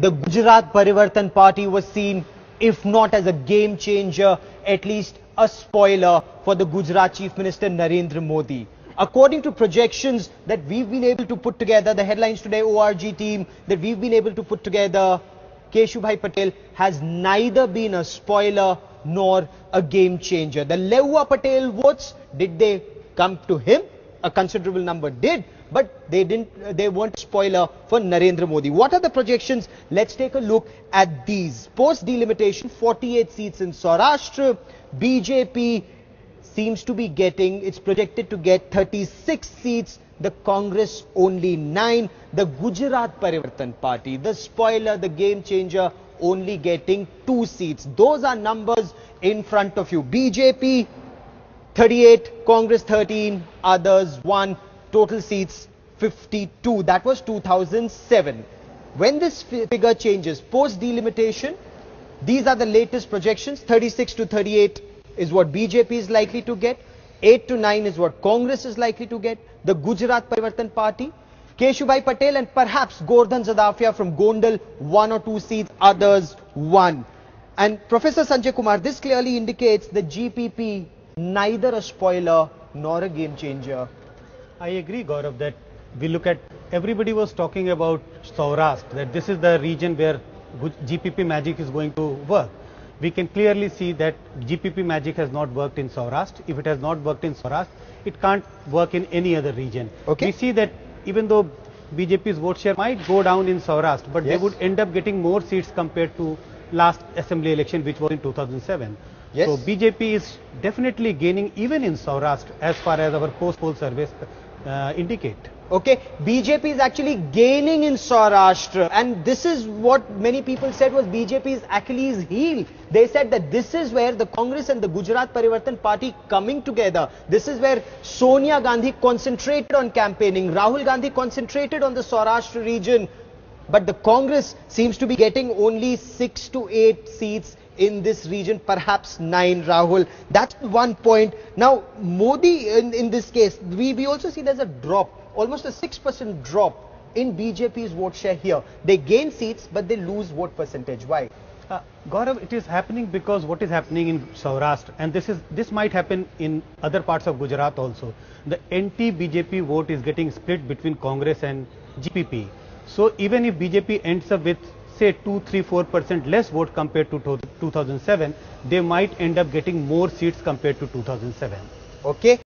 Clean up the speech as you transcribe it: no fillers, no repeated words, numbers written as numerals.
the Gujarat Parivartan Party was seen, if not as a game changer, at least a spoiler for the Gujarat Chief Minister Narendra Modi. According to projections that we've been able to put together, the Headlines Today ORG team that we've been able to put together, Keshubhai Patel has neither been a spoiler nor a game changer. The Lehua Patel votes, did they come to him? A considerable number did, but they weren't a spoiler for Narendra Modi. What are the projections? Let's take a look at these. Post delimitation, 48 seats in Saurashtra. BJP seems to be getting, it's projected to get 36 seats. The Congress only 9. The Gujarat Parivartan Party, the spoiler, the game changer, only getting 2 seats. Those are numbers in front of you. BJP 38, Congress 13, others 1, total seats 52. That was 2007. When this figure changes, post delimitation, these are the latest projections. 36 to 38 is what BJP is likely to get. 8 to 9 is what Congress is likely to get. The Gujarat Parivartan Party, Keshubhai Patel and perhaps Gordhan Zadafia from Gondal, 1 or 2 seats, others 1. And Professor Sanjay Kumar, this clearly indicates the GPP neither a spoiler nor a game changer. I agree, Gaurav, that we look at, everybody was talking about Saurashtra, that this is the region where GPP magic is going to work. We can clearly see that GPP magic has not worked in Saurashtra. If it has not worked in Saurashtra, it can't work in any other region. Okay. We see that even though BJP's vote share might go down in Saurashtra, but they would end up getting more seats compared to last assembly election, which was in 2007. Yes. So BJP is definitely gaining even in Saurashtra as far as our post-poll surveys indicate. Okay, BJP is actually gaining in Saurashtra, and this is what many people said was BJP's Achilles heel. They said that this is where the Congress and the Gujarat Parivartan Party coming together. This is where Sonia Gandhi concentrated on campaigning, Rahul Gandhi concentrated on the Saurashtra region, but the Congress seems to be getting only 6 to 8 seats in this region, perhaps 9, Rahul. That's one point. Now, Modi, in this case, we also see there's a drop, almost a 6% drop in BJP's vote share here. They gain seats, but they lose vote percentage. Why? Gaurav, it is happening because what is happening in Saurashtra, and this might happen in other parts of Gujarat also. The anti-BJP vote is getting split between Congress and GPP. So even if BJP ends up with say 2, 3, 4% less vote compared to 2007, they might end up getting more seats compared to 2007. Okay.